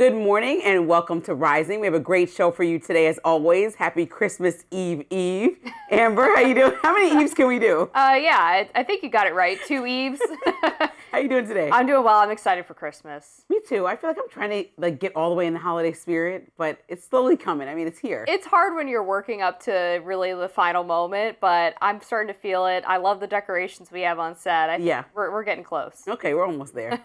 Good morning and welcome to Rising. We have a great show for you today as always. Happy Christmas Eve Eve. Amber, how you doing? How many Eves can we do? Yeah, I think you got it right. 2 Eves. How you doing today? I'm doing well. I'm excited for Christmas. Me too. I feel like I'm trying to get all the way in the holiday spirit, but it's slowly coming. I mean, it's here. It's hard when you're working up to really the final moment, but I'm starting to feel it. I love the decorations we have on set. I think we're getting close. Okay, we're almost there.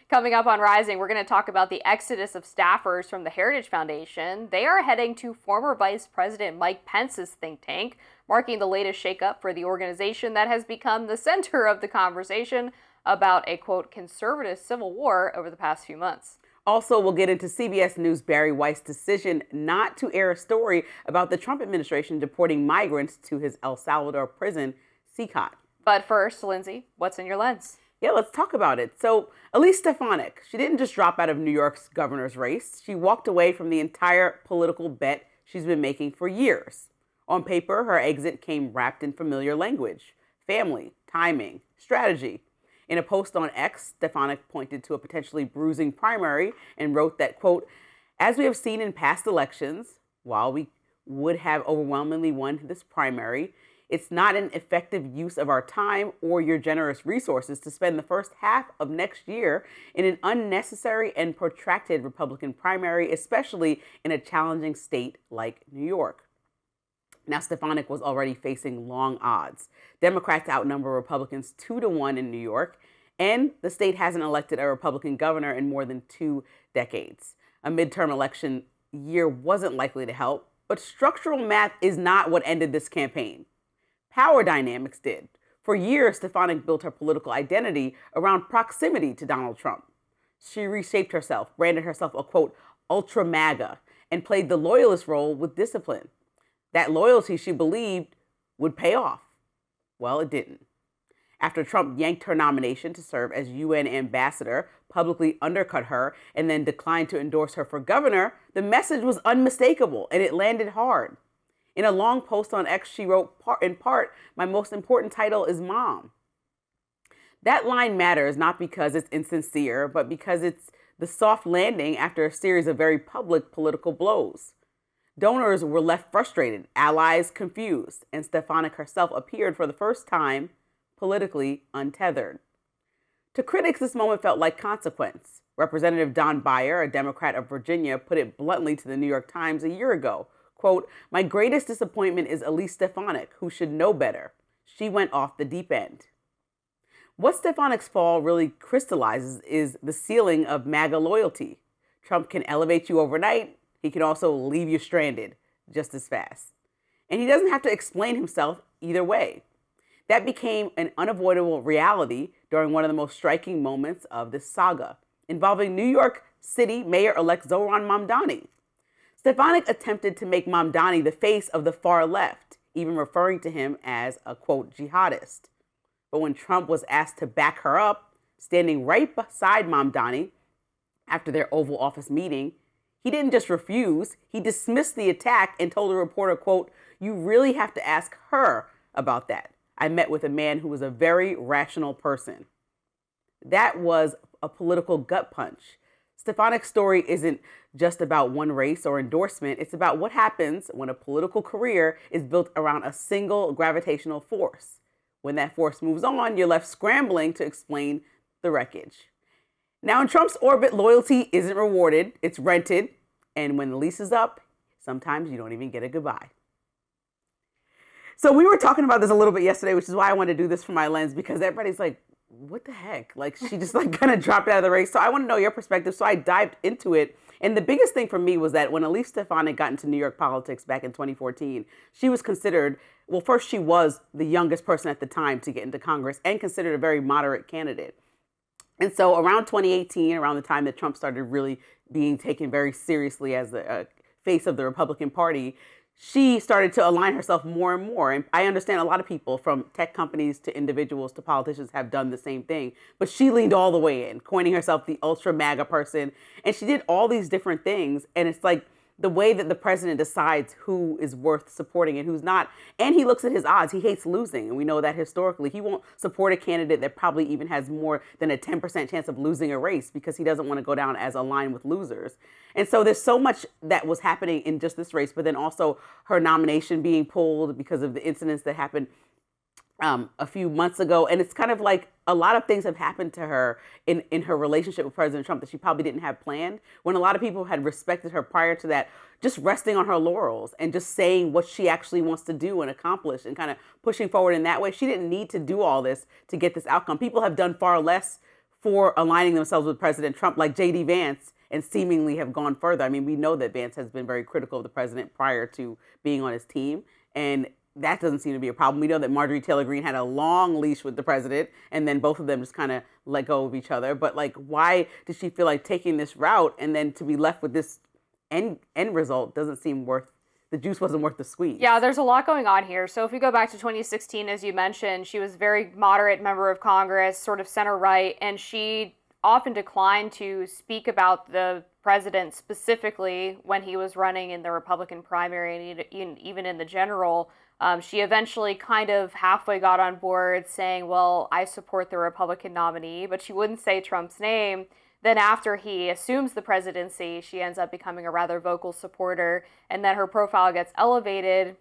Coming up on Rising, we're going to talk about the exodus of staffers from the Heritage Foundation. They are heading to former Vice President Mike Pence's think tank, marking the latest shakeup for the organization that has become the center of the conversation about a, quote, conservative civil war over the past few months. Also, we'll get into CBS News' Bari Weiss' decision not to air a story about the Trump administration deporting migrants to his El Salvador prison, CECOT. But first, Lindsey, what's in your lens? Yeah, let's talk about it. So, Elise Stefanik, she didn't just drop out of New York's governor's race. She walked away from the entire political bet she's been making for years. On paper, her exit came wrapped in familiar language: family, timing, strategy. In a post on X, Stefanik pointed to a potentially bruising primary and wrote that, quote, "As we have seen in past elections, while we would have overwhelmingly won this primary, it's not an effective use of our time or your generous resources to spend the first half of next year in an unnecessary and protracted Republican primary, especially in a challenging state like New York." Now, Stefanik was already facing long odds. Democrats outnumber Republicans 2-1 in New York, and the state hasn't elected a Republican governor in more than 2 decades. A midterm election year wasn't likely to help, but structural math is not what ended this campaign. Power dynamics did. For years, Stefanik built her political identity around proximity to Donald Trump. She reshaped herself, branded herself a, quote, ultra MAGA, and played the loyalist role with discipline. That loyalty, she believed, would pay off. Well, it didn't. After Trump yanked her nomination to serve as UN ambassador, publicly undercut her, and then declined to endorse her for governor, the message was unmistakable, and it landed hard. In a long post on X, she wrote, in part, "My most important title is mom." That line matters not because it's insincere, but because it's the soft landing after a series of very public political blows. Donors were left frustrated, allies confused, and Stefanik herself appeared for the first time politically untethered. To critics, this moment felt like consequence. Representative Don Beyer, a Democrat of Virginia, put it bluntly to the New York Times a year ago, quote, "My greatest disappointment is Elise Stefanik, who should know better. She went off the deep end." What Stefanik's fall really crystallizes is the ceiling of MAGA loyalty. Trump can elevate you overnight. He can also leave you stranded just as fast. And he doesn't have to explain himself either way. That became an unavoidable reality during one of the most striking moments of this saga, involving New York City Mayor-elect Zohran Mamdani. Stefanik attempted to make Mamdani the face of the far left, even referring to him as a, quote, jihadist. But when Trump was asked to back her up, standing right beside Mamdani after their Oval Office meeting, he didn't just refuse, he dismissed the attack and told a reporter, quote, "You really have to ask her about that. I met with a man who was a very rational person." That was a political gut punch. Stefanik's story isn't just about one race or endorsement. It's about what happens when a political career is built around a single gravitational force. When that force moves on, you're left scrambling to explain the wreckage. Now, in Trump's orbit, loyalty isn't rewarded, it's rented. And when the lease is up, sometimes you don't even get a goodbye. So we were talking about this a little bit yesterday, which is why I wanted to do this from my lens, because everybody's like, what the heck? Like, she just like kind of dropped out of the race. So I want to know your perspective. So I dived into it. And the biggest thing for me was that when Elise Stefanik got into New York politics back in 2014, she was considered, well, first, she was the youngest person at the time to get into Congress and considered a very moderate candidate. And so around 2018, around the time that Trump started really being taken very seriously as the face of the Republican Party, she started to align herself more and more. And I understand a lot of people, from tech companies to individuals to politicians, have done the same thing. But she leaned all the way in, coining herself the ultra MAGA person. And she did all these different things. And it's like the way that the president decides who is worth supporting and who's not. And he looks at his odds. He hates losing. And we know that historically. He won't support a candidate that probably even has more than a 10% chance of losing a race because he doesn't want to go down as a line with losers. And so there's so much that was happening in just this race, but then also her nomination being pulled because of the incidents that happened a few months ago. And it's kind of like a lot of things have happened to her in her relationship with President Trump that she probably didn't have planned, when a lot of people had respected her prior to that, just resting on her laurels and just saying what she actually wants to do and accomplish and kind of pushing forward in that way. She didn't need to do all this to get this outcome. People have done far less for aligning themselves with President Trump, like J.D. Vance, and seemingly have gone further. I mean, we know that Vance has been very critical of the president prior to being on his team, and that doesn't seem to be a problem. We know that Marjorie Taylor Greene had a long leash with the president, and then both of them just kind of let go of each other. But like, why did she feel like taking this route and then to be left with this end result doesn't seem worth, the juice wasn't worth the squeeze? Yeah, there's a lot going on here. So if we go back to 2016, as you mentioned, she was a very moderate member of Congress, sort of center-right, and she often declined to speak about the president specifically when he was running in the Republican primary and even in the general. She eventually kind of halfway got on board saying, well, I support the Republican nominee, but she wouldn't say Trump's name. Then after he assumes the presidency, she ends up becoming a rather vocal supporter. And then her profile gets elevated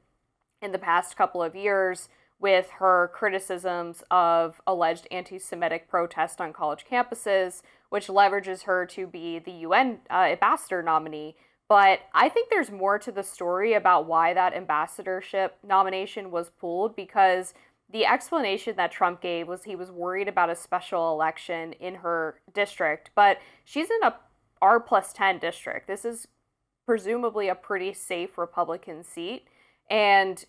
in the past couple of years with her criticisms of alleged anti-Semitic protest on college campuses, which leverages her to be the UN ambassador nominee. But I think there's more to the story about why that ambassadorship nomination was pulled, because the explanation that Trump gave was he was worried about a special election in her district. But she's in a R+10 district. This is presumably a pretty safe Republican seat. And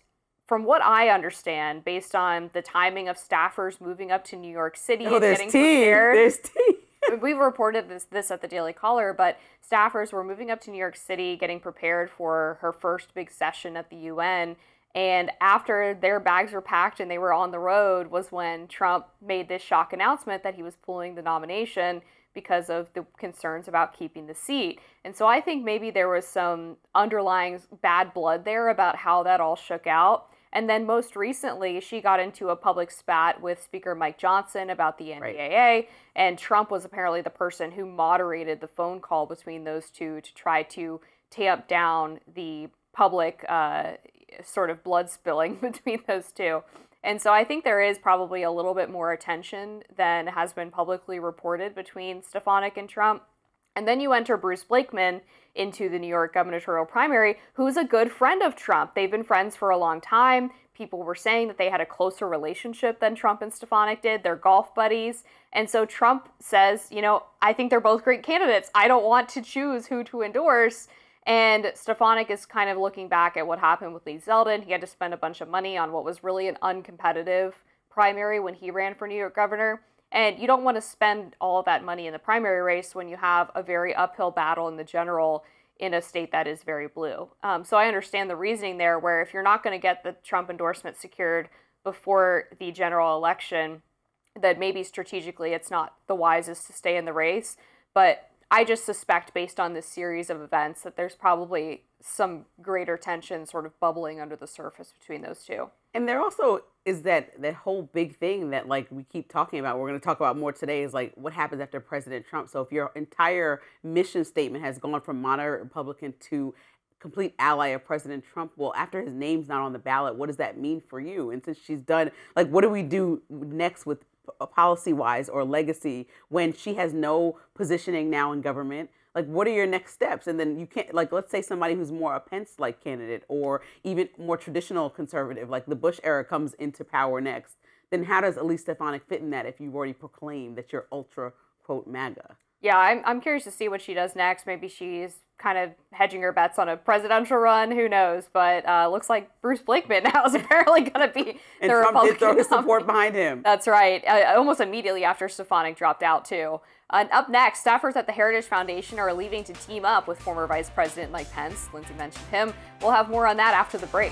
from what I understand, based on the timing of staffers moving up to New York City and getting prepared. There's tea. We've reported this at the Daily Caller, but staffers were moving up to New York City, getting prepared for her first big session at the UN. And after their bags were packed and they were on the road was when Trump made this shock announcement that he was pulling the nomination because of the concerns about keeping the seat. And so I think maybe there was some underlying bad blood there about how that all shook out. And then most recently, she got into a public spat with Speaker Mike Johnson about the NDAA, right. And Trump was apparently the person who moderated the phone call between those two to try to tamp down the public sort of blood spilling between those two. And so I think there is probably a little bit more attention than has been publicly reported between Stefanik and Trump. And then you enter Bruce Blakeman into the New York gubernatorial primary, who's a good friend of Trump. They've been friends for a long time. People were saying that they had a closer relationship than Trump and Stefanik did. They're golf buddies. And so Trump says, you know, I think they're both great candidates. I don't want to choose who to endorse. And Stefanik is kind of looking back at what happened with Lee Zeldin. He had to spend a bunch of money on what was really an uncompetitive primary when he ran for New York governor. And you don't want to spend all of that money in the primary race when you have a very uphill battle in the general in a state that is very blue. So I understand the reasoning there, where if you're not going to get the Trump endorsement secured before the general election, that maybe strategically it's not the wisest to stay in the race. But I just suspect, based on this series of events, that there's probably some greater tension sort of bubbling under the surface between those two. And there also is that whole big thing that, like, we keep talking about, we're going to talk about more today, is like what happens after President Trump. So if your entire mission statement has gone from moderate Republican to complete ally of President Trump, well, after his name's not on the ballot, what does that mean for you? And since she's done, like, what do we do next with policy-wise or legacy when she has no positioning now in government? Like, what are your next steps? And then you can't, like, let's say somebody who's more a Pence-like candidate or even more traditional conservative, like the Bush era comes into power next, then how does Elise Stefanik fit in that if you've already proclaimed that you're ultra, quote, MAGA? Yeah, I'm curious to see what she does next. Maybe she's kind of hedging her bets on a presidential run. Who knows? But looks like Bruce Blakeman now is apparently going to be and the Trump Republican did throw his nominee. support behind him. That's right. Almost immediately after Stefanik dropped out, too. And up next, staffers at the Heritage Foundation are leaving to team up with former Vice President Mike Pence. Lindsey mentioned him. We'll have more on that after the break.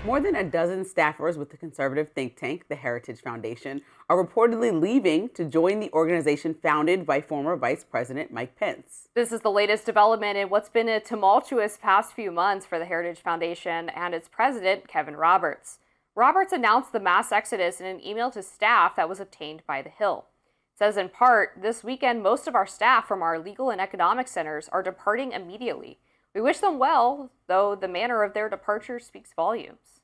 More than a dozen staffers with the conservative think tank, the Heritage Foundation, are reportedly leaving to join the organization founded by former Vice President Mike Pence. This is the latest development in what's been a tumultuous past few months for the Heritage Foundation and its president, Kevin Roberts. Roberts announced the mass exodus in an email to staff that was obtained by The Hill. It says in part, "This weekend, most of our staff from our legal and economic centers are departing immediately. We wish them well, though the manner of their departure speaks volumes."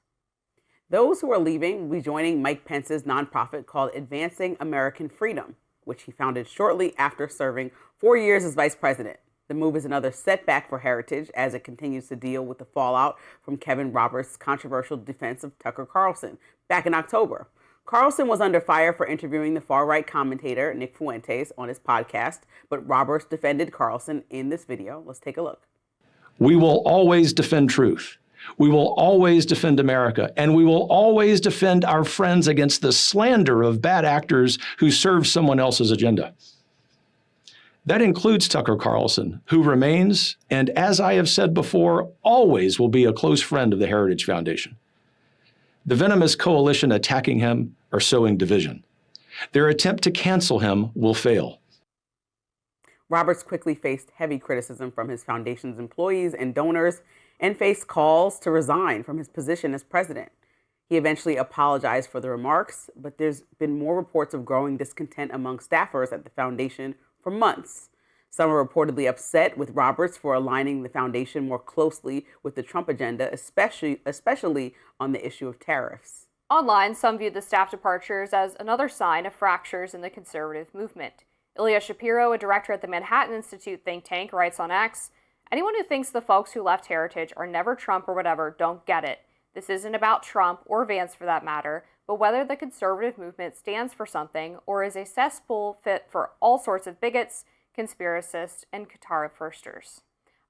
Those who are leaving will be joining Mike Pence's nonprofit called Advancing American Freedom, which he founded shortly after serving 4 years as vice president. The move is another setback for Heritage as it continues to deal with the fallout from Kevin Roberts' controversial defense of Tucker Carlson back in October. Carlson was under fire for interviewing the far-right commentator Nick Fuentes on his podcast, but Roberts defended Carlson in this video. Let's take a look. We will always defend truth. We will always defend America, and we will always defend our friends against the slander of bad actors who serve someone else's agenda. That includes Tucker Carlson, who remains, and as I have said before, always will be a close friend of the Heritage Foundation. The venomous coalition attacking him are sowing division. Their attempt to cancel him will fail. Roberts quickly faced heavy criticism from his foundation's employees and donors and faced calls to resign from his position as president. He eventually apologized for the remarks, but there's been more reports of growing discontent among staffers at the foundation for months. Some are reportedly upset with Roberts for aligning the foundation more closely with the Trump agenda, especially on the issue of tariffs. Online, some viewed the staff departures as another sign of fractures in the conservative movement. Ilya Shapiro, a director at the Manhattan Institute think tank, writes on X, "Anyone who thinks the folks who left Heritage are never Trump or whatever don't get it. This isn't about Trump or Vance for that matter, but whether the conservative movement stands for something or is a cesspool fit for all sorts of bigots, conspiracists, and Qatar firsters."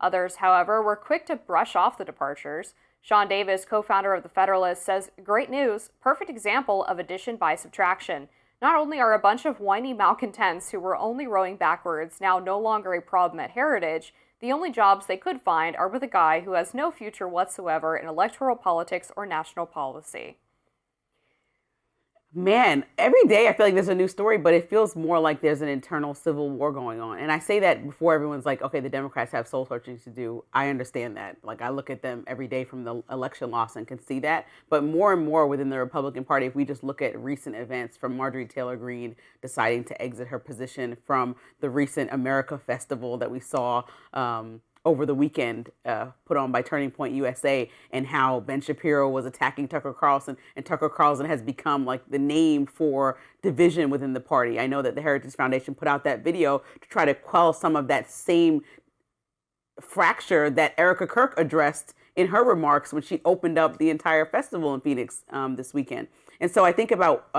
Others, however, were quick to brush off the departures. Sean Davis, co-founder of The Federalist, says, "Great news, perfect example of addition by subtraction. Not only are a bunch of whiny malcontents who were only rowing backwards now no longer a problem at Heritage, the only jobs they could find are with a guy who has no future whatsoever in electoral politics or national policy." Man, every day I feel like there's a new story, but it feels more like there's an internal civil war going on. And I say that before everyone's like, okay, the Democrats have soul searching to do. I understand that. Like, I look at them every day from the election loss and can see that. But more and more within the Republican Party, if we just look at recent events from Marjorie Taylor Greene deciding to exit her position, from the recent America Festival that we saw over the weekend put on by Turning Point USA, and how Ben Shapiro was attacking Tucker Carlson, and Tucker Carlson has become like the name for division within the party. I know that the Heritage Foundation put out that video to try to quell some of that same fracture that Erica Kirk addressed in her remarks when she opened up the entire festival in Phoenix this weekend. And so I think about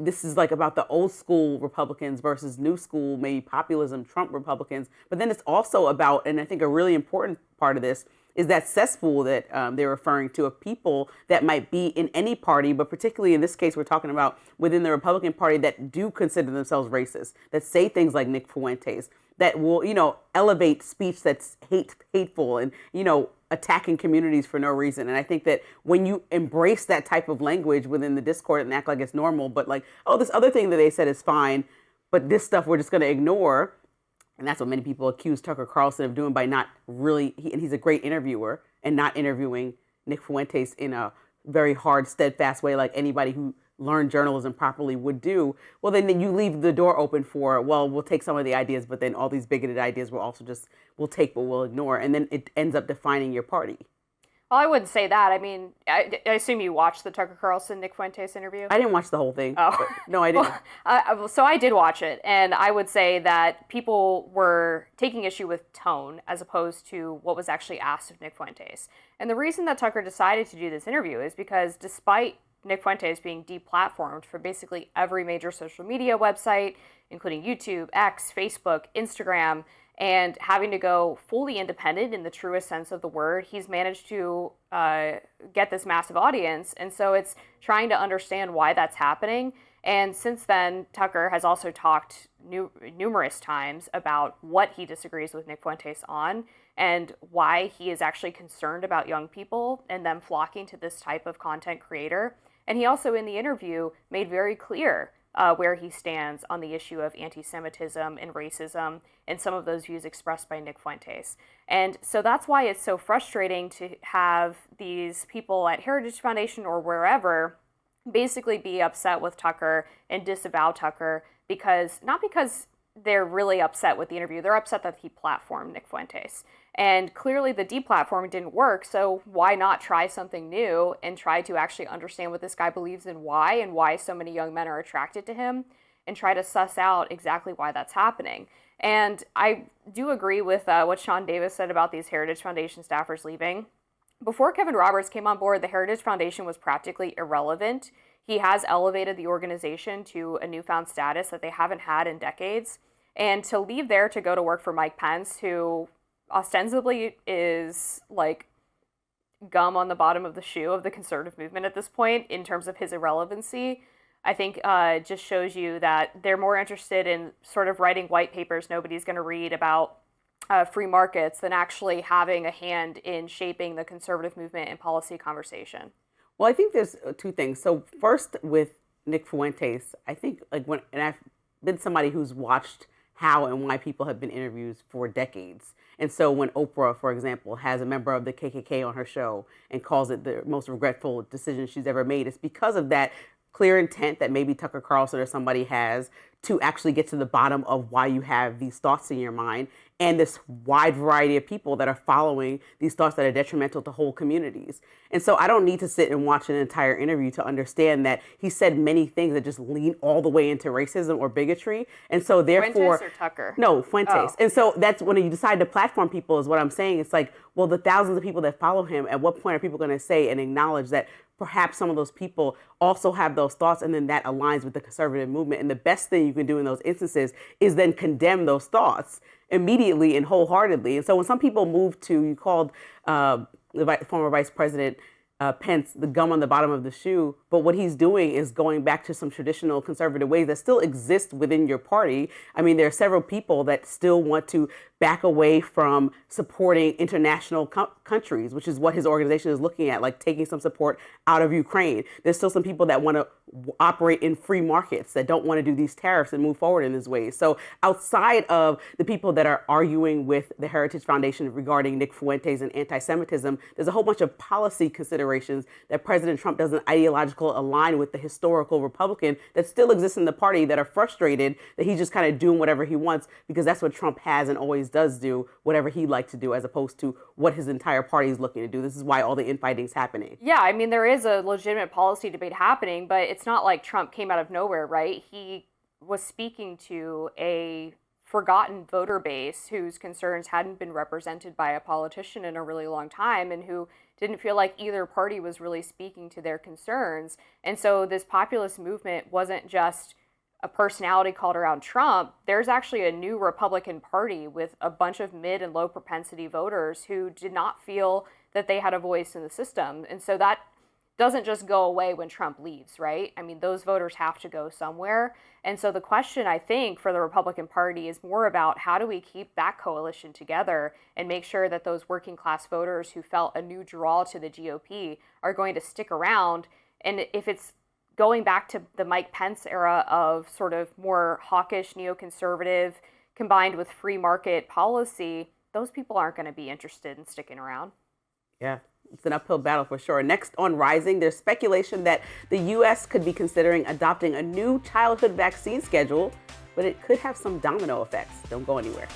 this is like about the old school Republicans versus new school, maybe populism, Trump Republicans. But then it's also about, and I think a really important part of this is that cesspool that they're referring to, of people that might be in any party, but particularly in this case, we're talking about within the Republican Party that do consider themselves racist, that say things like Nick Fuentes, that will, elevate speech that's hateful and, attacking communities for no reason. And I think that when you embrace that type of language within the discourse and act like it's normal, but like, oh, this other thing that they said is fine, but this stuff we're just going to ignore. And that's what many people accuse Tucker Carlson of doing by not really, and he's a great interviewer, and not interviewing Nick Fuentes in a very hard, steadfast way like anybody who learned journalism properly would do. Well, then you leave the door open for, well, we'll take some of the ideas, but then all these bigoted ideas we'll take, but we'll ignore. And then it ends up defining your party. Well, I wouldn't say that. I mean, I assume you watched the Tucker Carlson, Nick Fuentes interview? I didn't watch the whole thing. Oh. No, I didn't. So I did watch it, and I would say that people were taking issue with tone as opposed to what was actually asked of Nick Fuentes. And the reason that Tucker decided to do this interview is because despite Nick Fuentes being deplatformed for basically every major social media website, including YouTube, X, Facebook, Instagram, and having to go fully independent in the truest sense of the word, he's managed to get this massive audience. And so it's trying to understand why that's happening. And since then, Tucker has also talked numerous times about what he disagrees with Nick Fuentes on and why he is actually concerned about young people and them flocking to this type of content creator. And he also, in the interview, made very clear where he stands on the issue of anti-Semitism and racism and some of those views expressed by Nick Fuentes. And so that's why it's so frustrating to have these people at Heritage Foundation or wherever basically be upset with Tucker and disavow Tucker not because they're really upset with the interview, they're upset that he platformed Nick Fuentes. And clearly the deplatforming didn't work, so why not try something new and try to actually understand what this guy believes in and why so many young men are attracted to him, and try to suss out exactly why that's happening. And I do agree with what Sean Davis said about these Heritage Foundation staffers leaving. Before Kevin Roberts came on board, the Heritage Foundation was practically irrelevant. He has elevated the organization to a newfound status that they haven't had in decades. And to leave there to go to work for Mike Pence, who ostensibly is like gum on the bottom of the shoe of the conservative movement at this point in terms of his irrelevancy, I think just shows you that they're more interested in sort of writing white papers nobody's going to read about free markets than actually having a hand in shaping the conservative movement and policy conversation. Well, I think there's two things. So first, with Nick Fuentes, I think and I've been somebody who's watched how and why people have been interviewed for decades. And so when Oprah, for example, has a member of the KKK on her show and calls it the most regretful decision she's ever made, it's because of that clear intent that maybe Tucker Carlson or somebody has to actually get to the bottom of why you have these thoughts in your mind, and this wide variety of people that are following these thoughts that are detrimental to whole communities. And so I don't need to sit and watch an entire interview to understand that he said many things that just lean all the way into racism or bigotry. And so therefore— Fuentes or Tucker? No, Fuentes. Oh. And so that's when you decide to platform people is what I'm saying. It's like, well, the thousands of people that follow him, at what point are people going to say and acknowledge that perhaps some of those people also have those thoughts, and then that aligns with the conservative movement? And the best thing you can do in those instances is then condemn those thoughts immediately and wholeheartedly. And so when some people move to, you called the former Vice President Pence the gum on the bottom of the shoe, but what he's doing is going back to some traditional conservative ways that still exist within your party. I mean, there are several people that still want to back away from supporting international countries, which is what his organization is looking at, like taking some support out of Ukraine. There's still some people that want to operate in free markets, that don't want to do these tariffs and move forward in this way. So outside of the people that are arguing with the Heritage Foundation regarding Nick Fuentes and anti-Semitism, there's a whole bunch of policy considerations that President Trump doesn't ideologically align with the historical Republican that still exists in the party, that are frustrated that he's just kind of doing whatever he wants, because that's what Trump has and always does, do whatever he'd like to do, as opposed to what his entire party is looking to do. This is why all the infighting is happening. Yeah, I mean, there is a legitimate policy debate happening, but it's not like Trump came out of nowhere, right? He was speaking to a forgotten voter base whose concerns hadn't been represented by a politician in a really long time, and who didn't feel like either party was really speaking to their concerns. And so this populist movement wasn't just a personality called around Trump. There's actually a new Republican Party with a bunch of mid and low propensity voters who did not feel that they had a voice in the system. And so that doesn't just go away when Trump leaves, right? I mean, those voters have to go somewhere. And so the question, I think, for the Republican Party is more about how do we keep that coalition together and make sure that those working class voters who felt a new draw to the GOP are going to stick around. And if it's going back to the Mike Pence era of sort of more hawkish neoconservative combined with free market policy, those people aren't going to be interested in sticking around. Yeah, it's an uphill battle for sure. Next on Rising, there's speculation that the U.S. could be considering adopting a new childhood vaccine schedule, but it could have some domino effects. Don't go anywhere.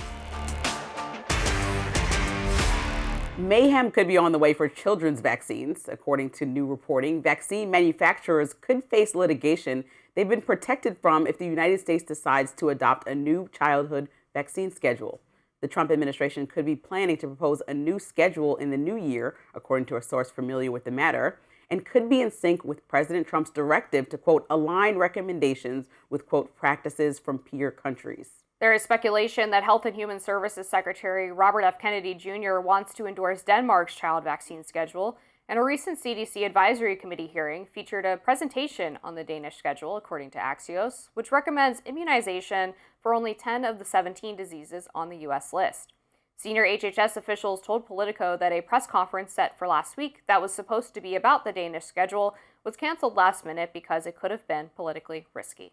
Mayhem could be on the way for children's vaccines. According to new reporting, vaccine manufacturers could face litigation they've been protected from if the United States decides to adopt a new childhood vaccine schedule. The Trump administration could be planning to propose a new schedule in the new year, according to a source familiar with the matter, and could be in sync with President Trump's directive to, quote, align recommendations with, quote, practices from peer countries. There is speculation that Health and Human Services Secretary Robert F. Kennedy Jr. wants to endorse Denmark's child vaccine schedule, And a recent CDC advisory committee hearing featured a presentation on the Danish schedule, according to Axios, which recommends immunization for only 10 of the 17 diseases on the U.S. list. Senior HHS officials told Politico that a press conference set for last week that was supposed to be about the Danish schedule was canceled last minute because it could have been politically risky.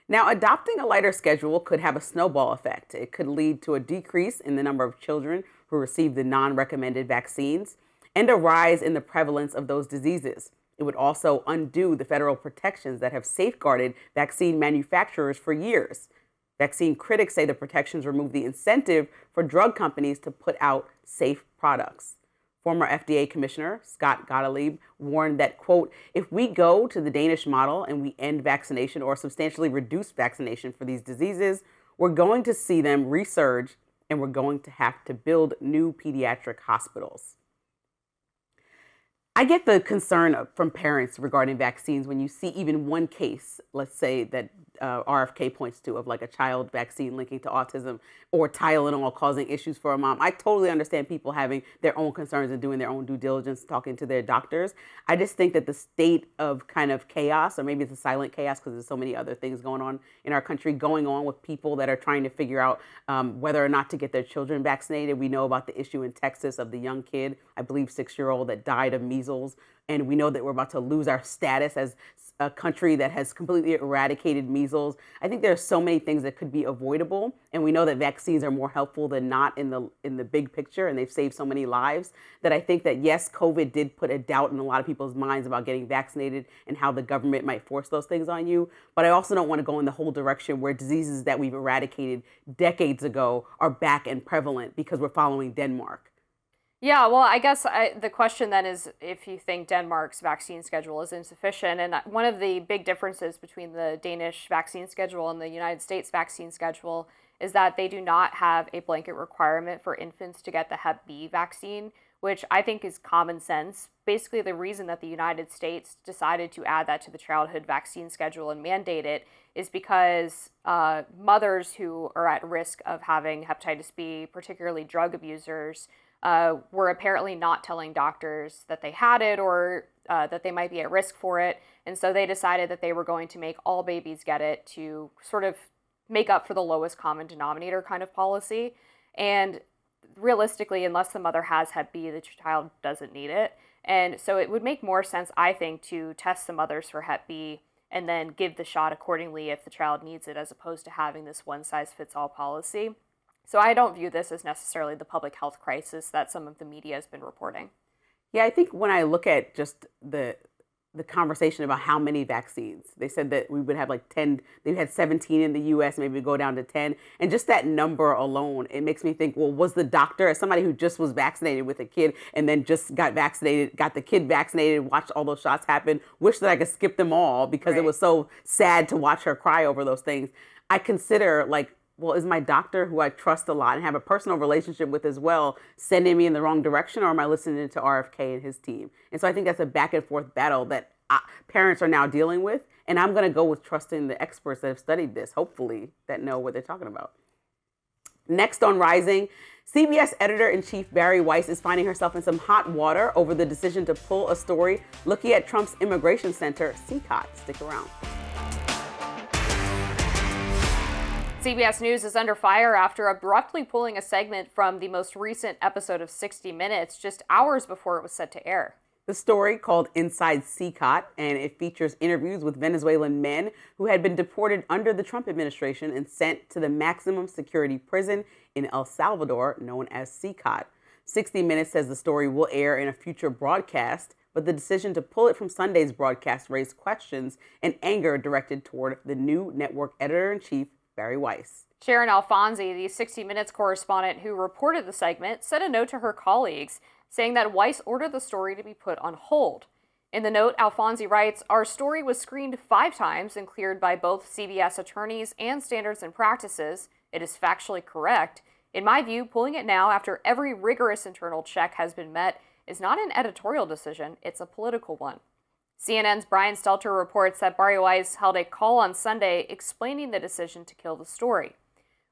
Now, adopting a lighter schedule could have a snowball effect. It could lead to a decrease in the number of children who receive the non-recommended vaccines and a rise in the prevalence of those diseases. It would also undo the federal protections that have safeguarded vaccine manufacturers for years. Vaccine critics say the protections remove the incentive for drug companies to put out safe products. Former FDA Commissioner Scott Gottlieb warned that, quote, if we go to the Danish model and we end vaccination or substantially reduce vaccination for these diseases, we're going to see them resurge and we're going to have to build new pediatric hospitals. I get the concern from parents regarding vaccines when you see even one case, let's say that RFK points to, of like a child vaccine linking to autism or Tylenol causing issues for a mom. I totally understand people having their own concerns and doing their own due diligence, talking to their doctors. I just think that the state of kind of chaos, or maybe it's a silent chaos because there's so many other things going on in our country, going on with people that are trying to figure out whether or not to get their children vaccinated. We know about the issue in Texas of the young kid, I believe 6-year-old, that died of measles. And we know that we're about to lose our status as a country that has completely eradicated measles. I think there are so many things that could be avoidable. And we know that vaccines are more helpful than not in the big picture. And they've saved so many lives that I think that, yes, COVID did put a doubt in a lot of people's minds about getting vaccinated and how the government might force those things on you. But I also don't want to go in the whole direction where diseases that we've eradicated decades ago are back and prevalent because we're following Denmark. Yeah, well, I guess the question then is if you think Denmark's vaccine schedule is insufficient. And one of the big differences between the Danish vaccine schedule and the United States vaccine schedule is that they do not have a blanket requirement for infants to get the Hep B vaccine, which I think is common sense. Basically, the reason that the United States decided to add that to the childhood vaccine schedule and mandate it is because mothers who are at risk of having hepatitis B, particularly drug abusers, were apparently not telling doctors that they had it or that they might be at risk for it. And so they decided that they were going to make all babies get it to sort of make up for the lowest common denominator kind of policy. And realistically, unless the mother has Hep B, the child doesn't need it. And so it would make more sense, I think, to test the mothers for Hep B and then give the shot accordingly if the child needs it, as opposed to having this one-size-fits-all policy. So I don't view this as necessarily the public health crisis that some of the media has been reporting. Yeah, I think when I look at just the conversation about how many vaccines, they said that we would have like 10, they had 17 in the US, maybe go down to 10. And just that number alone, it makes me think, well, was the doctor, as somebody who just was vaccinated with a kid and then just got vaccinated, got the kid vaccinated, watched all those shots happen, wish that I could skip them all because It was so sad to watch her cry over those things. I consider like, well, is my doctor, who I trust a lot and have a personal relationship with as well, sending me in the wrong direction, or am I listening to RFK and his team? And so I think that's a back and forth battle that parents are now dealing with. And I'm going to go with trusting the experts that have studied this, hopefully, that know what they're talking about. Next on Rising, CBS editor-in-chief Bari Weiss is finding herself in some hot water over the decision to pull a story looking at Trump's immigration center, CECOT. Stick around. CBS News is under fire after abruptly pulling a segment from the most recent episode of 60 Minutes just hours before it was set to air. The story, called Inside CECOT, and it features interviews with Venezuelan men who had been deported under the Trump administration and sent to the maximum security prison in El Salvador, known as CECOT. 60 Minutes says the story will air in a future broadcast, but the decision to pull it from Sunday's broadcast raised questions and anger directed toward the new network editor-in-chief, Bari Weiss. Sharon Alfonsi, the 60 Minutes correspondent who reported the segment, sent a note to her colleagues saying that Weiss ordered the story to be put on hold. In the note, Alfonsi writes, "Our story was screened 5 times and cleared by both CBS attorneys and standards and practices. It is factually correct. In my view, pulling it now after every rigorous internal check has been met is not an editorial decision, it's a political one." CNN's Brian Stelter reports that Bari Weiss held a call on Sunday explaining the decision to kill the story.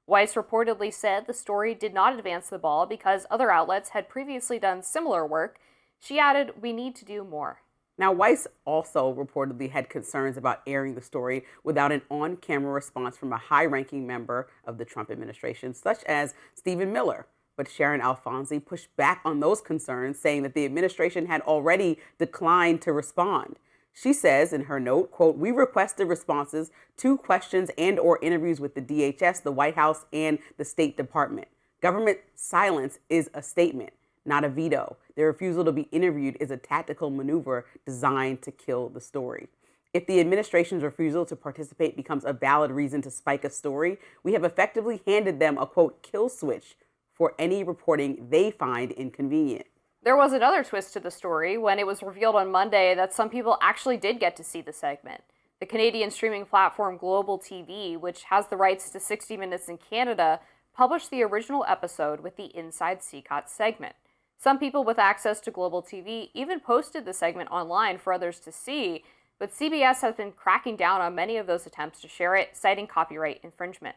Weiss reportedly said the story did not advance the ball because other outlets had previously done similar work, She added, "We need to do more." Now, Weiss also reportedly had concerns about airing the story without an on-camera response from a high-ranking member of the Trump administration, such as Stephen Miller. But Sharon Alfonsi pushed back on those concerns, saying that the administration had already declined to respond. She says in her note, quote, "We requested responses to questions and or interviews with the DHS, the White House, and the State Department. Government silence is a statement, not a veto. Their refusal to be interviewed is a tactical maneuver designed to kill the story. If the administration's refusal to participate becomes a valid reason to spike a story, we have effectively handed them a, quote, kill switch for any reporting they find inconvenient." There was another twist to the story when it was revealed on Monday that some people actually did get to see the segment. The Canadian streaming platform Global TV, which has the rights to 60 Minutes in Canada, published the original episode with the Inside CECOT segment. Some people with access to Global TV even posted the segment online for others to see, but CBS has been cracking down on many of those attempts to share it, citing copyright infringement.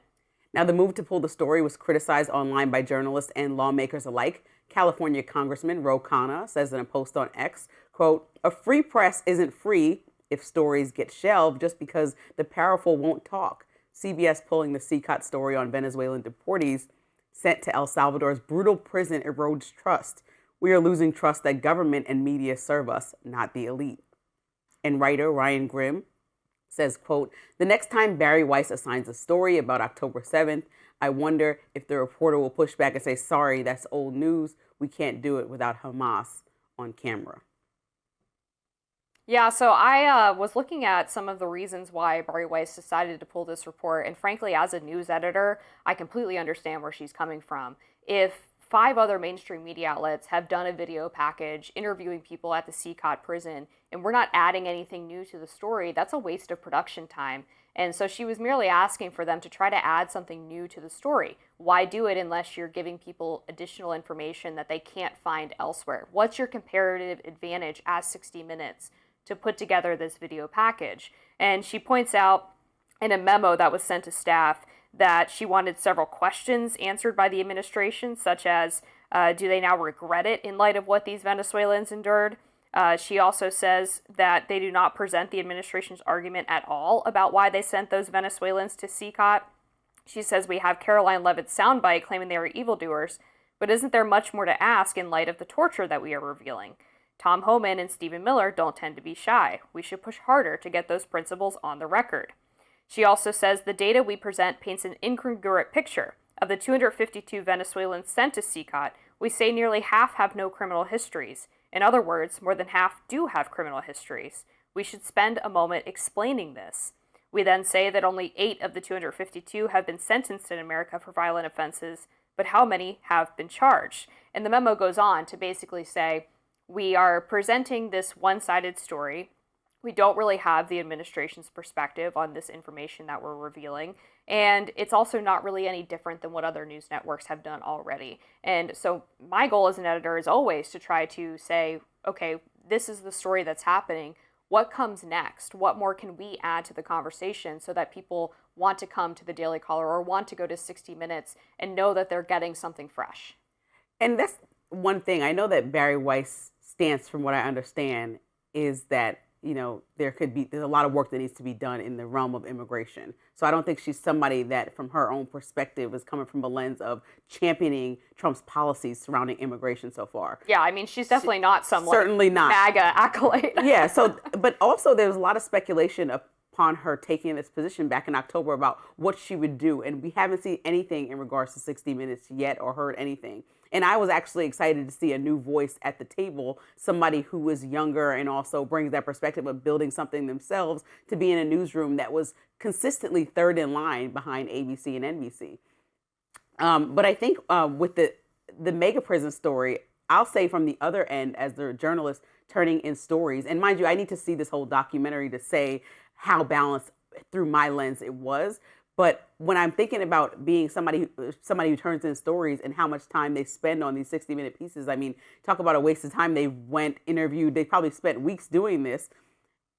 Now, the move to pull the story was criticized online by journalists and lawmakers alike. California Congressman Ro Khanna says in a post on X, quote, "A free press isn't free if stories get shelved just because the powerful won't talk. CBS pulling the CECOT story on Venezuelan deportees sent to El Salvador's brutal prison erodes trust. We are losing trust that government and media serve us, not the elite." And writer Ryan Grimm says, quote, "The next time Bari Weiss assigns a story about October 7th, I wonder if the reporter will push back and say, sorry, that's old news. We can't do it without Hamas on camera." Yeah, so I was looking at some of the reasons why Bari Weiss decided to pull this report, and frankly, as a news editor, I completely understand where she's coming from. If 5 other mainstream media outlets have done a video package interviewing people at the CECOT prison, and we're not adding anything new to the story, that's a waste of production time. And so she was merely asking for them to try to add something new to the story. Why do it unless you're giving people additional information that they can't find elsewhere? What's your comparative advantage as 60 Minutes to put together this video package? And she points out in a memo that was sent to staff that she wanted several questions answered by the administration, such as, do they now regret it in light of what these Venezuelans endured? She also says that they do not present the administration's argument at all about why they sent those Venezuelans to CECOT. She says we have Caroline Levitt's soundbite claiming they were evildoers, but isn't there much more to ask in light of the torture that we are revealing? Tom Homan and Stephen Miller don't tend to be shy. We should push harder to get those principles on the record. She also says the data we present paints an incongruent picture. Of the 252 Venezuelans sent to CECOT, we say nearly half have no criminal histories. In other words, more than half do have criminal histories. We should spend a moment explaining this. We then say that only 8 of the 252 have been sentenced in America for violent offenses, but how many have been charged? And the memo goes on to basically say, we are presenting this one-sided story. We don't really have the administration's perspective on this information that we're revealing. And it's also not really any different than what other news networks have done already. And so my goal as an editor is always to try to say, okay, this is the story that's happening. What comes next? What more can we add to the conversation so that people want to come to the Daily Caller or want to go to 60 Minutes and know that they're getting something fresh? And that's one thing. I know that Bari Weiss' stance, from what I understand, is that there's a lot of work that needs to be done in the realm of immigration. So I don't think she's somebody that, from her own perspective, is coming from a lens of championing Trump's policies surrounding immigration so far. Yeah, I mean, she's definitely not some certainly not MAGA acolyte. Yeah. So, but also there's a lot of speculation upon her taking this position back in October about what she would do, and we haven't seen anything in regards to 60 Minutes yet or heard anything. And I was actually excited to see a new voice at the table, somebody who was younger and also brings that perspective of building something themselves, to be in a newsroom that was consistently third in line behind ABC and NBC. But I think with the mega prison story, I'll say from the other end, as the journalist turning in stories, and mind you, I need to see this whole documentary to say how balanced through my lens it was. But when I'm thinking about being somebody who turns in stories and how much time they spend on these 60-minute pieces, I mean, talk about a waste of time. They went, interviewed, they probably spent weeks doing this.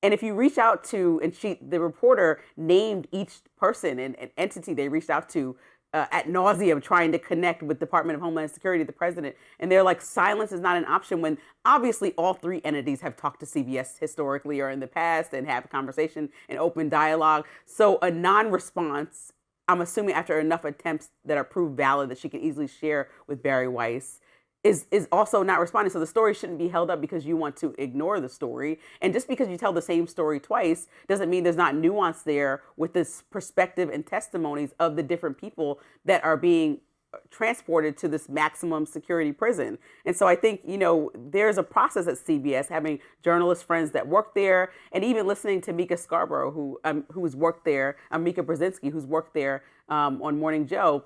And if you reach out to, and the reporter named each person and entity they reached out to ad nauseum trying to connect with Department of Homeland Security, the president. And they're like, silence is not an option when obviously all three entities have talked to CBS historically or in the past and have a conversation and open dialogue. So a non-response, I'm assuming after enough attempts that are proved valid that she can easily share with Bari Weiss, is also not responding. So the story shouldn't be held up because you want to ignore the story. And just because you tell the same story twice doesn't mean there's not nuance there with this perspective and testimonies of the different people that are being transported to this maximum security prison. And so I think, there's a process at CBS, having journalist friends that work there, and even listening to Mika Scarborough, who's worked there, Mika Brzezinski, who's worked there on Morning Joe.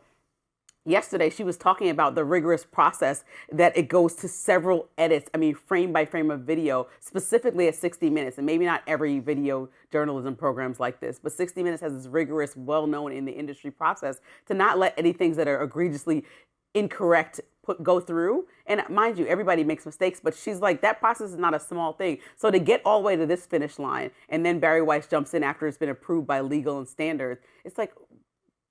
Yesterday, she was talking about the rigorous process that it goes to several edits, frame by frame of video, specifically at 60 Minutes. And maybe not every video journalism program's like this, but 60 Minutes has this rigorous, well-known in the industry process to not let any things that are egregiously incorrect go through. And mind you, everybody makes mistakes, but she's like, that process is not a small thing. So to get all the way to this finish line, and then Bari Weiss jumps in after it's been approved by legal and standards, it's like,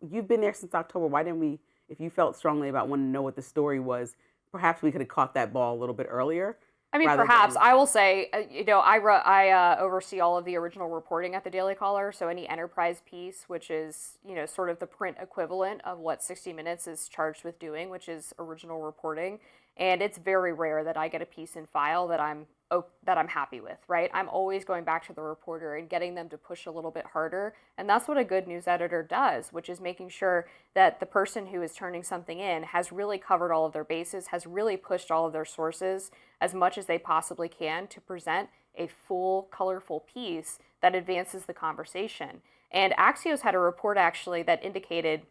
you've been there since October. Why didn't we? If you felt strongly about wanting to know what the story was, perhaps we could have caught that ball a little bit earlier. Perhaps. I will say, I oversee all of the original reporting at the Daily Caller. So any enterprise piece, which is, sort of the print equivalent of what 60 Minutes is charged with doing, which is original reporting. And it's very rare that I get a piece in file that I'm happy with, right? I'm always going back to the reporter and getting them to push a little bit harder. And that's what a good news editor does, which is making sure that the person who is turning something in has really covered all of their bases, has really pushed all of their sources as much as they possibly can to present a full, colorful piece that advances the conversation. And Axios had a report actually that indicated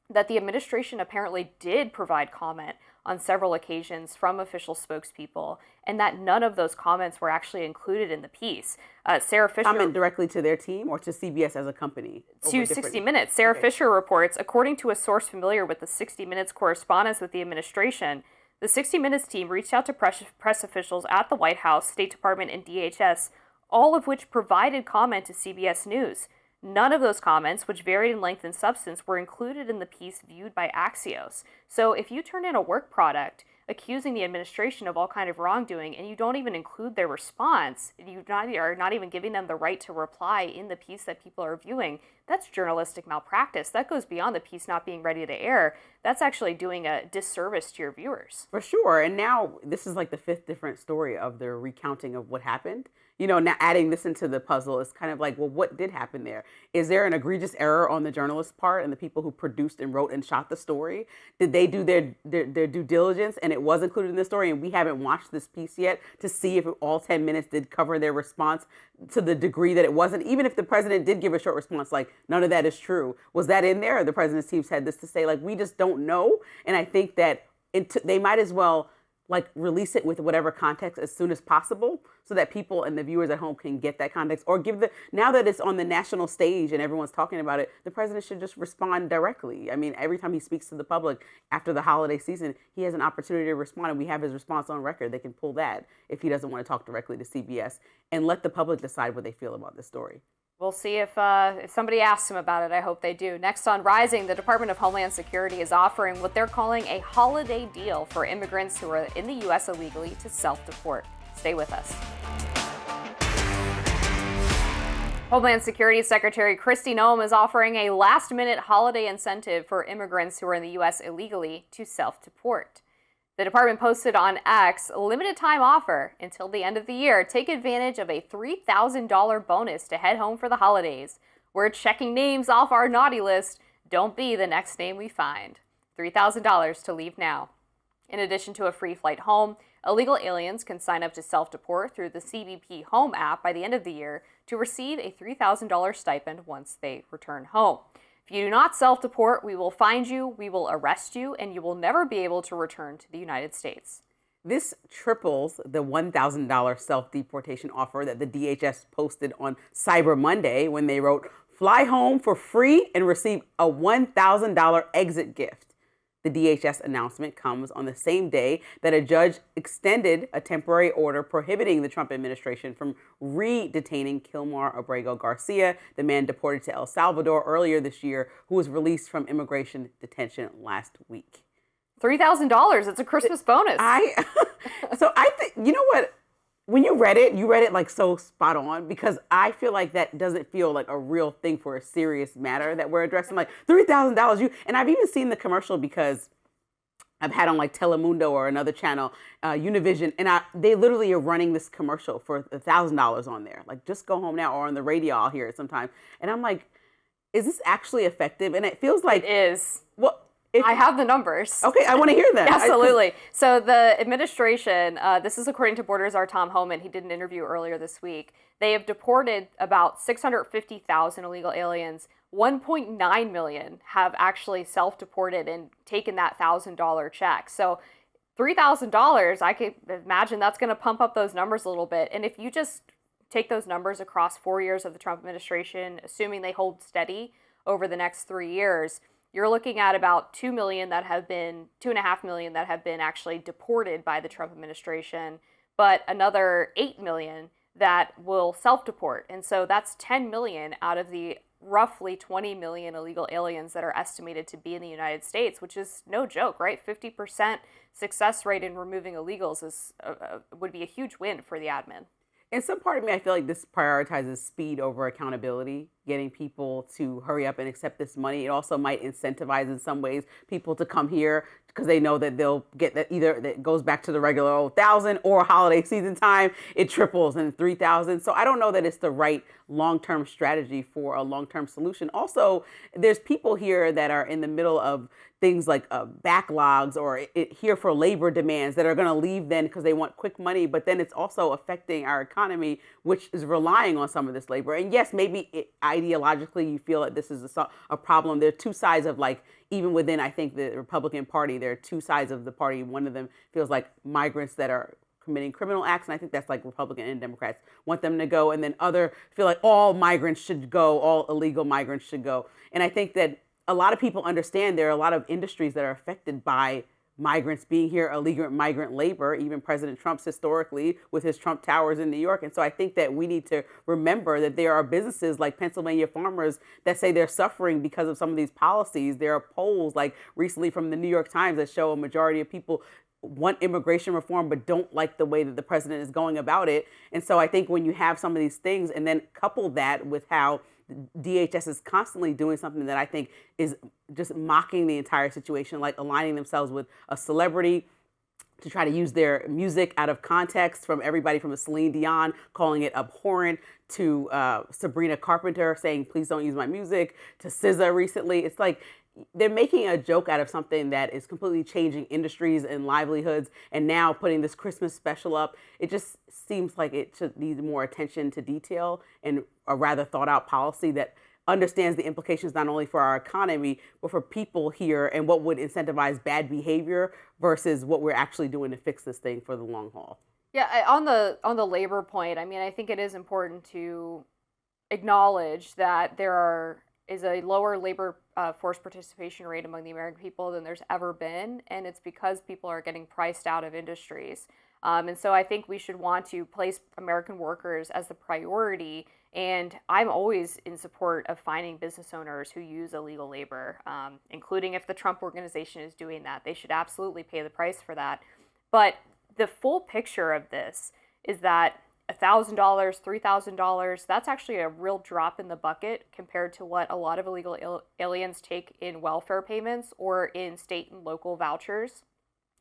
that the administration apparently did provide comment on several occasions from official spokespeople, and that none of those comments were actually included in the piece. Sarah Fisher... Comment directly to their team or to CBS as a company? To 60 Minutes. Sarah Fisher reports, according to a source familiar with the 60 Minutes correspondence with the administration, the 60 Minutes team reached out to press officials at the White House, State Department, and DHS, all of which provided comment to CBS News. None of those comments, which varied in length and substance, were included in the piece viewed by Axios. So if you turn in a work product accusing the administration of all kind of wrongdoing and you don't even include their response, you are not even giving them the right to reply in the piece that people are viewing, that's journalistic malpractice. That goes beyond the piece not being ready to air. That's actually doing a disservice to your viewers. For sure. And now this is like the fifth different story of the recounting of what happened. Now adding this into the puzzle is kind of like, well, what did happen there? Is there an egregious error on the journalist's part and the people who produced and wrote and shot the story? Did they do their due diligence and it was included in the story and we haven't watched this piece yet to see if all 10 minutes did cover their response to the degree that it wasn't? Even if the president did give a short response, like, none of that is true. Was that in there? Or the president's team said this to say, like, we just don't know. And I think that they might as well release it with whatever context as soon as possible so that people and the viewers at home can get that context, or now that it's on the national stage and everyone's talking about it, the president should just respond directly. Every time he speaks to the public after the holiday season, he has an opportunity to respond, and we have his response on record. They can pull that if he doesn't want to talk directly to CBS and let the public decide what they feel about this story. We'll see if somebody asks him about it. I hope they do. Next on Rising, the Department of Homeland Security is offering what they're calling a holiday deal for immigrants who are in the U.S. illegally to self-deport. Stay with us. Homeland Security Secretary Kristi Noem is offering a last-minute holiday incentive for immigrants who are in the U.S. illegally to self-deport. The department posted on X a limited time offer until the end of the year. Take advantage of a $3,000 bonus to head home for the holidays. We're checking names off our naughty list. Don't be the next name we find. $3,000 to leave now. In addition to a free flight home, illegal aliens can sign up to self-deport through the CBP Home app by the end of the year to receive a $3,000 stipend once they return home. If you do not self-deport, we will find you, we will arrest you, and you will never be able to return to the United States. This triples the $1,000 self-deportation offer that the DHS posted on Cyber Monday when they wrote, "Fly home for free and receive a $1,000 exit gift." The DHS announcement comes on the same day that a judge extended a temporary order prohibiting the Trump administration from re-detaining Kilmar Abrego Garcia, the man deported to El Salvador earlier this year, who was released from immigration detention last week. $3,000. It's a Christmas bonus. So I think, you know what? When you read it like so spot on, because I feel like that doesn't feel like a real thing for a serious matter that we're addressing. Like $3,000, and I've even seen the commercial because I've had on like Telemundo or another channel, Univision, and they literally are running this commercial for $1,000 on there. Like, just go home now, or on the radio I'll hear it sometimes. And I'm like, is this actually effective? And it feels like it is. Well, I have the numbers. Okay, I want to hear that. Absolutely. So the administration, this is according to Borders' Tom Homan. He did an interview earlier this week. They have deported about 650,000 illegal aliens. 1.9 million have actually self-deported and taken that $1,000 check. So $3,000, I could imagine that's going to pump up those numbers a little bit. And if you just take those numbers across 4 years of the Trump administration, assuming they hold steady over the next 3 years, you're looking at about 2.5 million that have been actually deported by the Trump administration, but another 8 million that will self-deport. And so that's 10 million out of the roughly 20 million illegal aliens that are estimated to be in the United States, which is no joke, right? 50% success rate in removing illegals would be a huge win for the admin. In some part of me, I feel like this prioritizes speed over accountability, getting people to hurry up and accept this money. It also might incentivize in some ways people to come here because they know that they'll get that either that goes back to the regular old 1,000 or holiday season time, it triples in 3,000. So I don't know that it's the right long-term strategy for a long-term solution. Also, there's people here that are in the middle of things like backlogs or here for labor demands that are going to leave then because they want quick money, but then it's also affecting our economy, which is relying on some of this labor. And yes, maybe ideologically you feel that this is a problem. There are two sides of, like, even within, I think, the Republican Party, there are two sides of the party. One of them feels like migrants that are committing criminal acts, and I think that's like Republican and Democrats want them to go, and then other feel like all migrants should go, all illegal migrants should go. And I think that a lot of people understand there are a lot of industries that are affected by migrants being here, illegal migrant labor, even President Trump's historically with his Trump Towers in New York. And so I think that we need to remember that there are businesses like Pennsylvania farmers that say they're suffering because of some of these policies. There are polls like recently from the New York Times that show a majority of people want immigration reform but don't like the way that the president is going about it. And so I think when you have some of these things and then couple that with how DHS is constantly doing something that I think is just mocking the entire situation, like aligning themselves with a celebrity to try to use their music out of context, from everybody from Celine Dion calling it abhorrent to Sabrina Carpenter saying, please don't use my music, to SZA recently. It's like they're making a joke out of something that is completely changing industries and livelihoods, and now putting this Christmas special up. It just seems like it should need more attention to detail and a rather thought out policy that understands the implications not only for our economy, but for people here and what would incentivize bad behavior versus what we're actually doing to fix this thing for the long haul. Yeah, on the labor point, I mean, I think it is important to acknowledge that there is a lower labor force participation rate among the American people than there's ever been, and it's because people are getting priced out of industries. And so I think we should want to place American workers as the priority, and I'm always in support of finding business owners who use illegal labor, including if the Trump organization is doing that. They should absolutely pay the price for that. But the full picture of this is that $1,000, $3,000, that's actually a real drop in the bucket compared to what a lot of illegal aliens take in welfare payments or in state and local vouchers.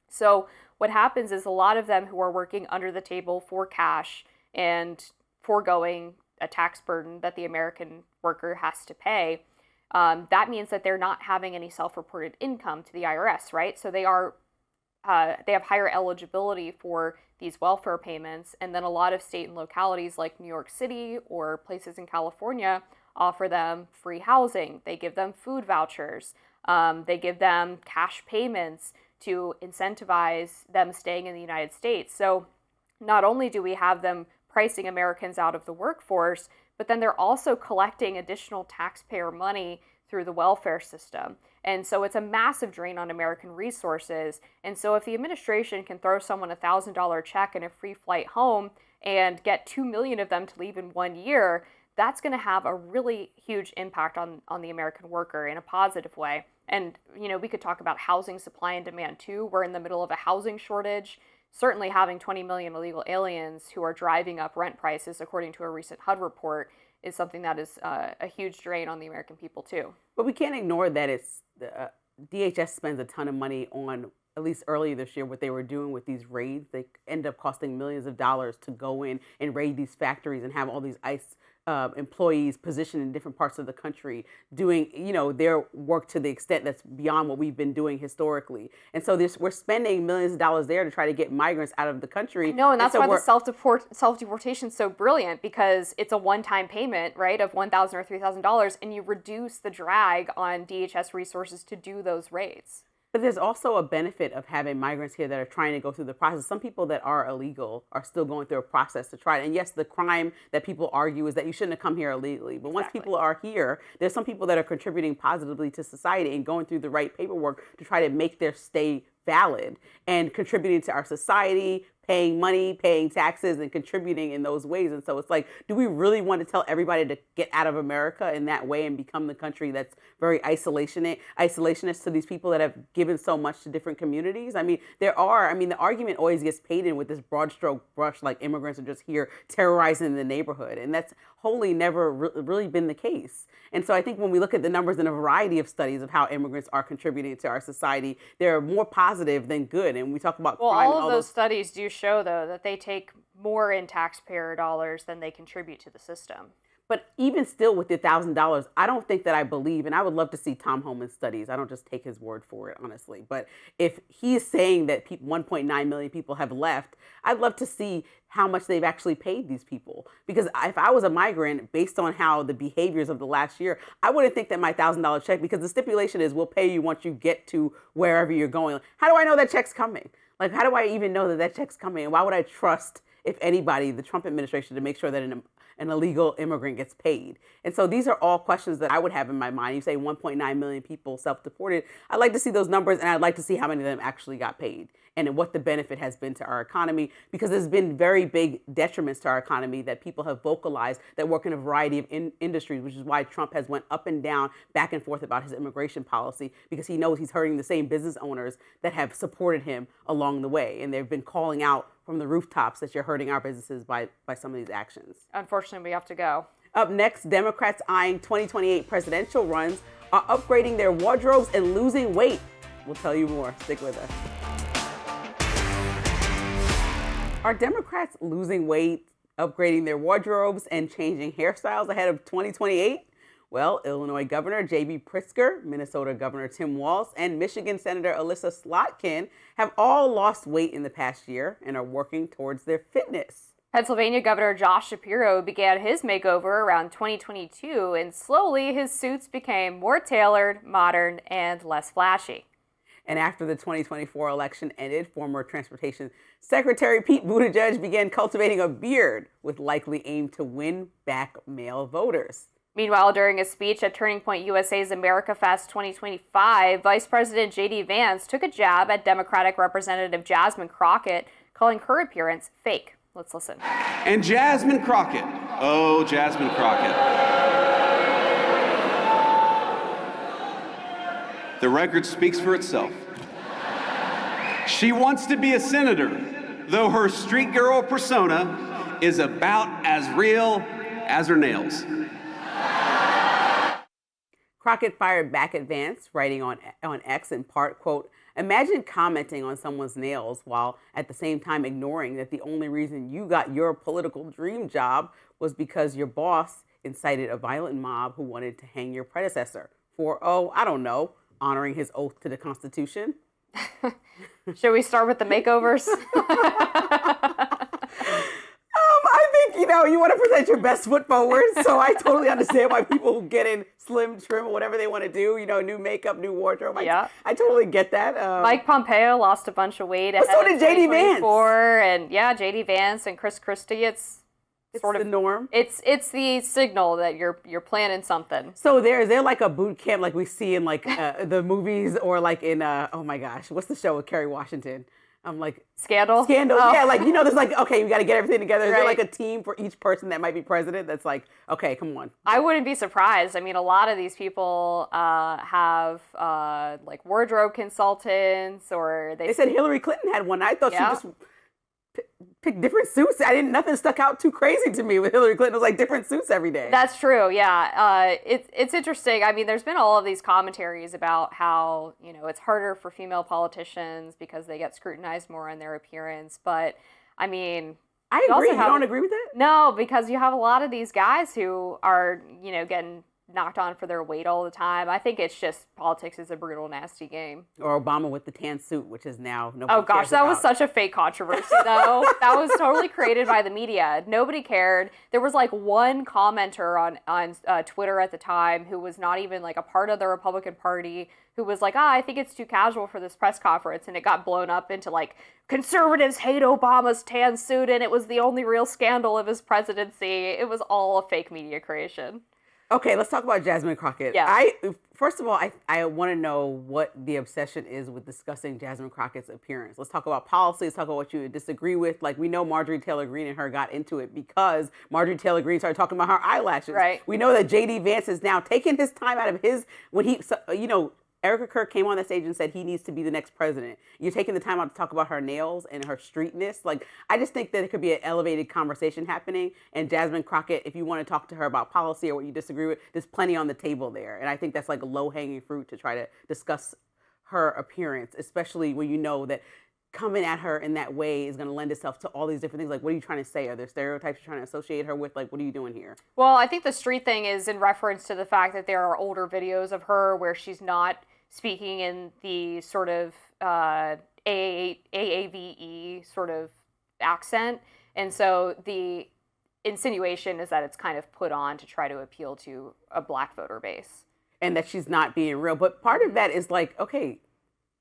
So what happens is a lot of them who are working under the table for cash and foregoing a tax burden that the American worker has to pay, that means that they're not having any self-reported income to the IRS, right? So they have higher eligibility for these welfare payments, and then a lot of state and localities like New York City or places in California offer them free housing. They give them food vouchers. They give them cash payments to incentivize them staying in the United States. So not only do we have them pricing Americans out of the workforce, but then they're also collecting additional taxpayer money through the welfare system. And so it's a massive drain on American resources. And so if the administration can throw someone a $1,000 check and a free flight home and get 2 million of them to leave in 1 year, that's going to have a really huge impact on the American worker in a positive way. And, we could talk about housing supply and demand too. We're in the middle of a housing shortage. Certainly having 20 million illegal aliens who are driving up rent prices, according to a recent HUD report, is something that is a huge drain on the American people too. But we can't ignore that it's DHS spends a ton of money on, at least earlier this year, what they were doing with these raids. They end up costing millions of dollars to go in and raid these factories and have all these ICE employees positioned in different parts of the country doing, their work to the extent that's beyond what we've been doing historically. And so we're spending millions of dollars there to try to get migrants out of the country. No, and that's why the self-deportation is so brilliant, because it's a one-time payment, right, of $1,000 or $3,000, and you reduce the drag on DHS resources to do those raids. But there's also a benefit of having migrants here that are trying to go through the process. Some people that are illegal are still going through a process to try. And yes, the crime that people argue is that you shouldn't have come here illegally. But once people are here, there's some people that are contributing positively to society and going through the right paperwork to try to make their stay valid and contributing to our society, paying money, paying taxes, and contributing in those ways. And so it's like, do we really want to tell everybody to get out of America in that way and become the country that's very isolationist to these people that have given so much to different communities? I mean, the argument always gets painted with this broad stroke brush, like immigrants are just here terrorizing the neighborhood. And that's wholly never really been the case. And so I think when we look at the numbers in a variety of studies of how immigrants are contributing to our society, they're more positive than good. And we talk about crime. All of those studies do show, though, that they take more in taxpayer dollars than they contribute to the system. But even still with the $1,000, I don't think that I believe, and I would love to see Tom Homan's studies. I don't just take his word for it, honestly. But if he is saying that 1.9 million people have left, I'd love to see how much they've actually paid these people. Because if I was a migrant, based on how the behaviors of the last year, I wouldn't think that my $1,000 check, because the stipulation is we'll pay you once you get to wherever you're going. How do I know that check's coming? Like, how do I even know that check's coming? And why would I trust, if anybody, the Trump administration to make sure that an illegal immigrant gets paid? And so these are all questions that I would have in my mind. You say 1.9 million people self-deported. I'd like to see those numbers, and I'd like to see how many of them actually got paid and what the benefit has been to our economy, because there's been very big detriments to our economy that people have vocalized that work in a variety of industries, which is why Trump has went up and down, back and forth about his immigration policy, because he knows he's hurting the same business owners that have supported him along the way. And they've been calling out from the rooftops that you're hurting our businesses by some of these actions. Unfortunately, we have to go. Up next, Democrats eyeing 2028 presidential runs are upgrading their wardrobes and losing weight. We'll tell you more. Stick with us. Are Democrats losing weight, upgrading their wardrobes, and changing hairstyles ahead of 2028? Well, Illinois Governor J.B. Pritzker, Minnesota Governor Tim Walz, and Michigan Senator Alyssa Slotkin have all lost weight in the past year and are working towards their fitness. Pennsylvania Governor Josh Shapiro began his makeover around 2022, and slowly his suits became more tailored, modern, and less flashy. And after the 2024 election ended, former Transportation Secretary Pete Buttigieg began cultivating a beard with likely aim to win back male voters. Meanwhile, during a speech at Turning Point USA's America Fest 2025, Vice President J.D. Vance took a jab at Democratic Representative Jasmine Crockett, calling her appearance fake. Let's listen. And Jasmine Crockett. Oh, Jasmine Crockett. The record speaks for itself. She wants to be a senator, though her street girl persona is about as real as her nails. Crockett fired back at Vance, writing on X in part, quote, "Imagine commenting on someone's nails while at the same time ignoring that the only reason you got your political dream job was because your boss incited a violent mob who wanted to hang your predecessor for, I don't know, honoring his oath to the Constitution." Should we start with the makeovers? I think, you want to present your best foot forward. So I totally understand why people get in slim, trim, or whatever they want to do. New makeup, new wardrobe. Yeah. I totally get that. Mike Pompeo lost a bunch of weight. But so did J.D. Vance. And J.D. Vance and Chris Christie. It's the norm. It's the signal that you're planning something. So is there like a boot camp like we see in like the movies or like in oh my gosh, what's the show with Kerry Washington? I'm like Scandal. Oh. Yeah, like there's like okay, we got to get everything together. Is Right. there like a team for each person that might be president? That's like okay, come on. I wouldn't be surprised. I mean, a lot of these people have like wardrobe consultants, or They said Hillary Clinton had one. I thought Yeah. she just picked different suits. Nothing stuck out too crazy to me with Hillary Clinton. It was like different suits every day. That's true. Yeah, it's interesting. I mean, there's been all of these commentaries about how it's harder for female politicians because they get scrutinized more on their appearance. But I mean, I agree. You don't agree with that? No, because you have a lot of these guys who are getting knocked on for their weight all the time. I think it's just politics is a brutal, nasty game. Or Obama with the tan suit, which is now nobody Oh gosh, cares that about. was such a fake controversy though. That was totally created by the media. Nobody cared. There was like one commenter on Twitter at the time who was not even like a part of the Republican Party who was like, I think it's too casual for this press conference, and it got blown up into like conservatives hate Obama's tan suit and it was the only real scandal of his presidency. It was all a fake media creation. Okay, let's talk about Jasmine Crockett. Yeah. First of all, I want to know what the obsession is with discussing Jasmine Crockett's appearance. Let's talk about policy. Let's talk about what you disagree with. Like, we know Marjorie Taylor Greene and her got into it because Marjorie Taylor Greene started talking about her eyelashes. Right. We know that J.D. Vance is now taking his time out of his, when he, Erica Kirk came on the stage and said he needs to be the next president. You're taking the time out to talk about her nails and her streetness. Like, I just think that it could be an elevated conversation happening. And Jasmine Crockett, if you want to talk to her about policy or what you disagree with, there's plenty on the table there. And I think that's like a low-hanging fruit to try to discuss her appearance, especially when you know that coming at her in that way is going to lend itself to all these different things. Like, what are you trying to say? Are there stereotypes you're trying to associate her with? Like, what are you doing here? Well, I think the street thing is in reference to the fact that there are older videos of her where she's not speaking in the sort of AAVE sort of accent. And so the insinuation is that it's kind of put on to try to appeal to a black voter base. And that she's not being real. But part of that is like, okay,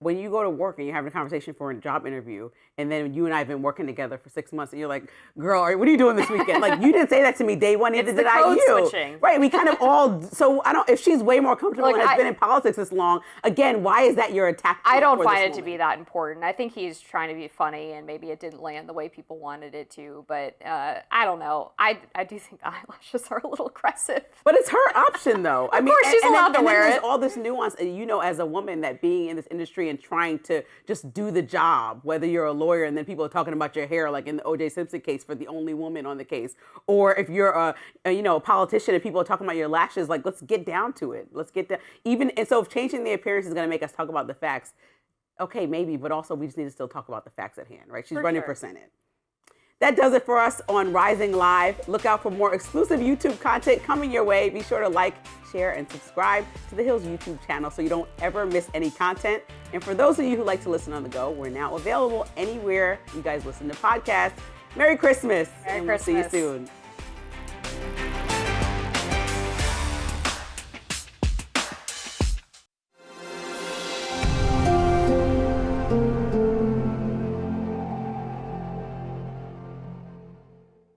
when you go to work and you're having a conversation for a job interview, and then you and I have been working together for 6 months, and you're like, girl, what are you doing this weekend? Like, you didn't say that to me day one, neither did I code you. switching. Right, we kind of all, so if she's way more comfortable and has been in politics this long, again, why is that your attack? I don't find it to be that important. I think he's trying to be funny, and maybe it didn't land the way people wanted it to, but I don't know. I do think the eyelashes are a little aggressive. But it's her option, though. Of course, she's allowed to wear it. There's all this nuance, as a woman, that being in this industry and trying to just do the job, whether you're a lawyer and then people are talking about your hair, like in the O.J. Simpson case for the only woman on the case, or if you're a politician and people are talking about your lashes, like, let's get down to it. Let's get down. And so if changing the appearance is going to make us talk about the facts, okay, maybe, but also we just need to still talk about the facts at hand, right? She's running for Senate. That does it for us on Rising Live. Look out for more exclusive YouTube content coming your way. Be sure to like, share, and subscribe to The Hill's YouTube channel so you don't ever miss any content. And for those of you who like to listen on the go, we're now available anywhere you guys listen to podcasts. Merry Christmas. Merry and Christmas. We'll see you soon.